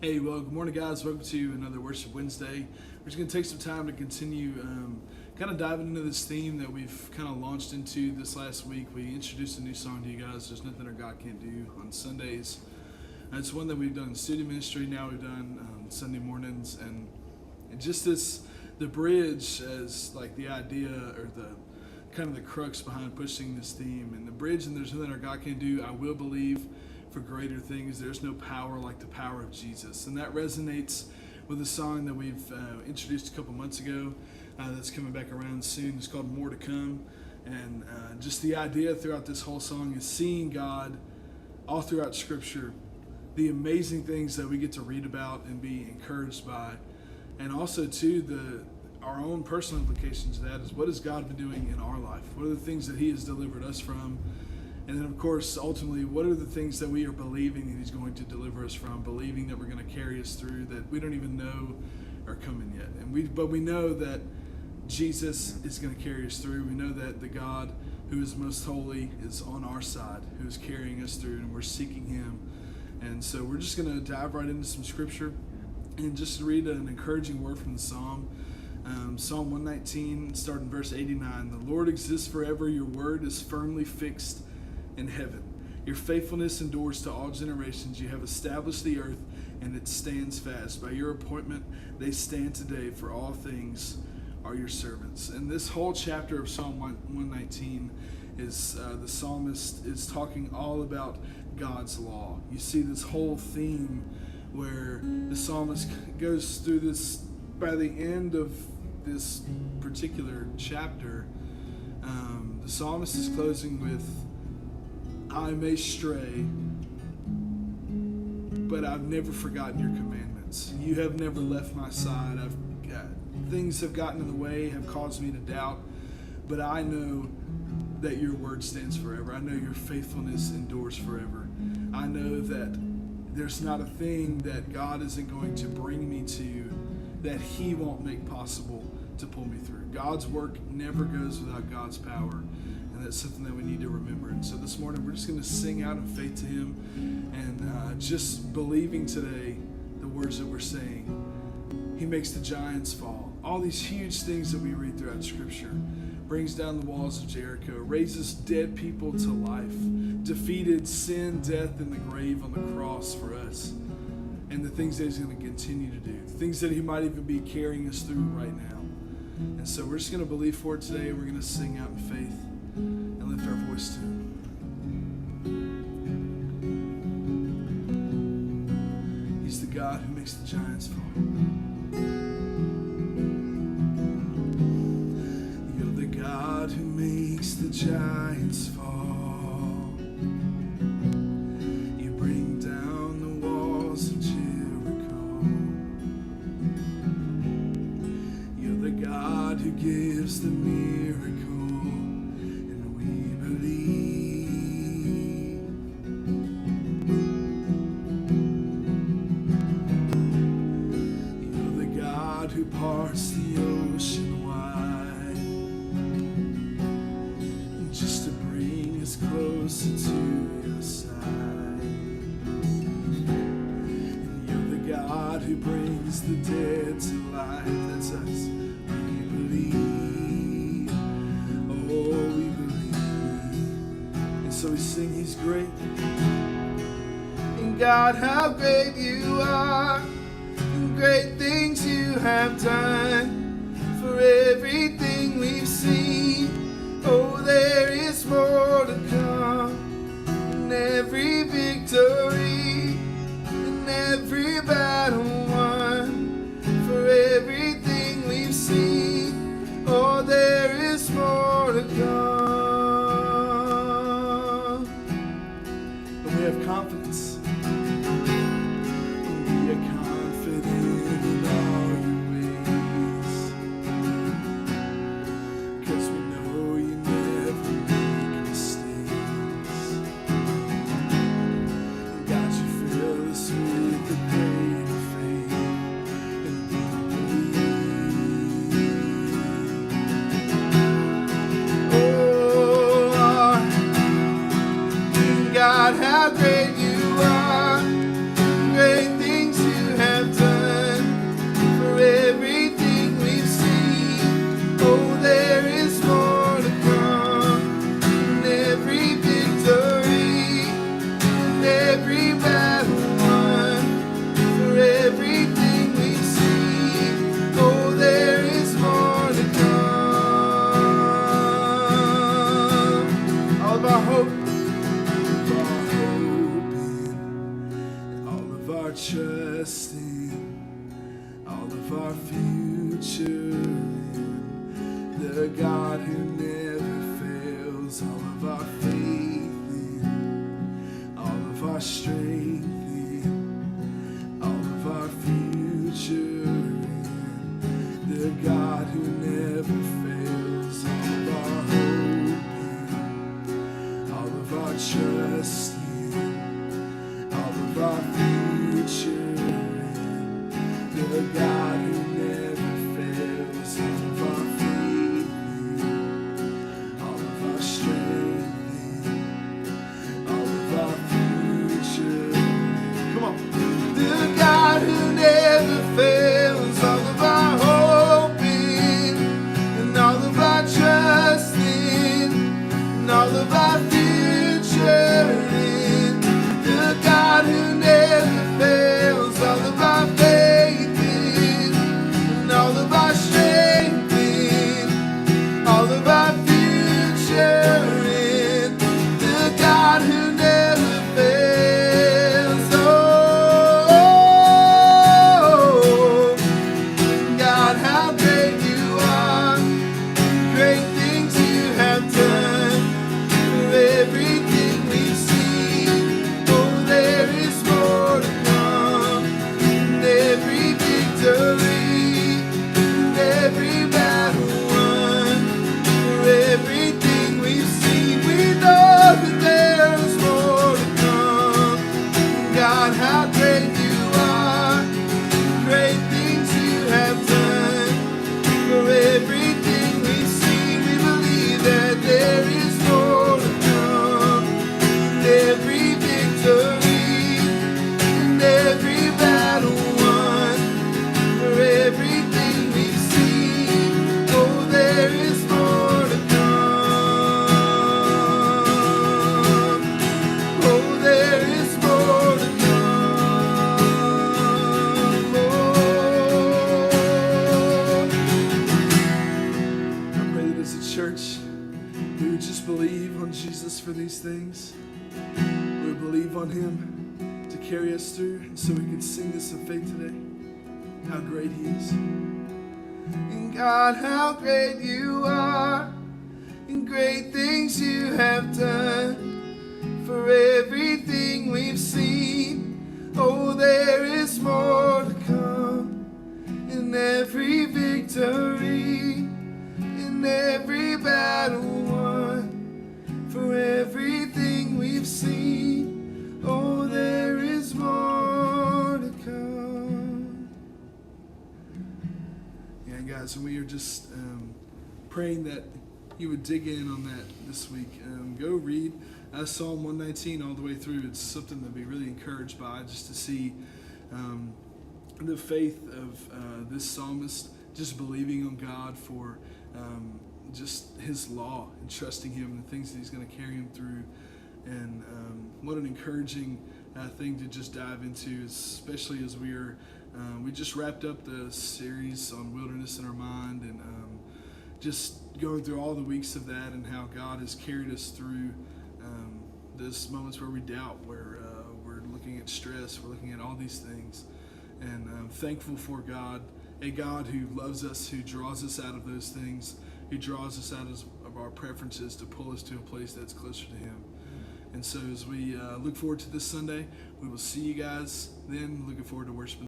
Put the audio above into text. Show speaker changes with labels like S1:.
S1: Hey, well, good morning, guys. Welcome to another Worship Wednesday. We're just going to take some time to continue kind of diving into this theme that we've kind of launched into this last week. We introduced a new song to you guys, There's Nothing Our God Can't Do, on Sundays. It's one that we've done in student ministry, now we've done Sunday mornings. And just the bridge as like the idea or the kind of the crux behind pushing this theme. And the bridge and There's Nothing Our God Can't Do, I will believe for greater things. There's no power like the power of Jesus. And that resonates with a song that we've introduced a couple months ago that's coming back around soon. It's called More to Come. And just the idea throughout this whole song is seeing God all throughout Scripture, the amazing things that we get to read about and be encouraged by. And also, too, our own personal implications of that is what has God been doing in our life? What are the things that He has delivered us from? And then, of course, ultimately, what are the things that we are believing that He's going to deliver us from, believing that we're going to carry us through that we don't even know are coming yet. But we know that Jesus is going to carry us through. We know that the God who is most holy is on our side, who is carrying us through, and we're seeking Him. And so we're just going to dive right into some Scripture and just read an encouraging word from the Psalm. Psalm 119, starting verse 89. The Lord exists forever. Your word is firmly fixed in heaven. Your faithfulness endures to all generations. You have established the earth, and it stands fast. By your appointment, they stand today, for all things are your servants. And this whole chapter of Psalm 119 is the psalmist is talking all about God's law. You see this whole theme where the psalmist goes through this. By the end of this particular chapter, the psalmist is closing with, I may stray, but I've never forgotten your commandments. You have never left my side. Things have gotten in the way, have caused me to doubt, but I know that your word stands forever. I know your faithfulness endures forever. I know that there's not a thing that God isn't going to bring me to that He won't make possible to pull me through. God's work never goes without God's power. And that's something that we need to remember. And so this morning, we're just going to sing out in faith to Him and just believing today the words that we're saying. He makes the giants fall. All these huge things that we read throughout Scripture. Brings down the walls of Jericho. Raises dead people to life. Defeated sin, death, and the grave on the cross for us. And the things that He's going to continue to do. Things that He might even be carrying us through right now. And so we're just going to believe for it today. We're going to sing out in faith and lift our voice to Him. He's the God who makes the giants fall. You're the God who makes the giants fall. You bring down the walls of Jericho. You're the God who gives the miracle. Who parts the ocean wide just to bring us closer to your side. And you're the God who brings the dead to life. That's us. We believe. Oh, we believe. And so we sing, He's great. And God, how great you are. Great things you have done, for everything we've seen. Oh, there is more to come, and every victory, and every battle won, for everything we've seen. Oh, there is more to come. And we have confidence. With the praise trust in, all of our future in, the God who never fails, all of our faith in, all of our strength in, all of our future in, the God who never fails, all of our hope in, all of our trust in, all of our future in, the God who never fails, all of our faith in, all of our strength in, all of our future in. Come on. The God who never fails, all of our hope in, and all of our trust in, and all of our future in. The God who never fails, all of our faith in, and all of our strength in, all of our future in. The God who never fails. Oh, God, how great you are. Great things you have done. For everything we've seen, oh, there is more to come. And every victory, and every battle won. For everything we've seen, we know that there is more to come. God, how great you are. Great things you have done. For everything we've seen, we believe that there is more to come. And every victory, and every battle won. For everything we've seen, oh, there is more to come. Oh, there is more to come. Oh. I pray that as a church, we would just believe on Jesus for these things. We would believe on Him to carry us through, and so we can sing this in faith today. How great He is. And God, how great you are, and great things you have done. For everything we've seen, oh, there is more to come. In every victory, in every battle won. For everything we've seen, oh, there is more to come. Yeah, guys, we are just praying that you would dig in on that this week. Go read Psalm 119 all the way through. It's something to be really encouraged by, just to see the faith of this psalmist, just believing on God for just His law and trusting Him and the things that He's going to carry him through. And what an encouraging thing to just dive into, especially as we just wrapped up the series on wilderness in our mind, and just going through all the weeks of that and how God has carried us through those moments where we doubt, where we're looking at stress, we're looking at all these things. And I'm thankful for God, a God who loves us, who draws us out of those things, who draws us out of our preferences to pull us to a place that's closer to Him. And so as we look forward to this Sunday, we will see you guys then. Looking forward to worshiping.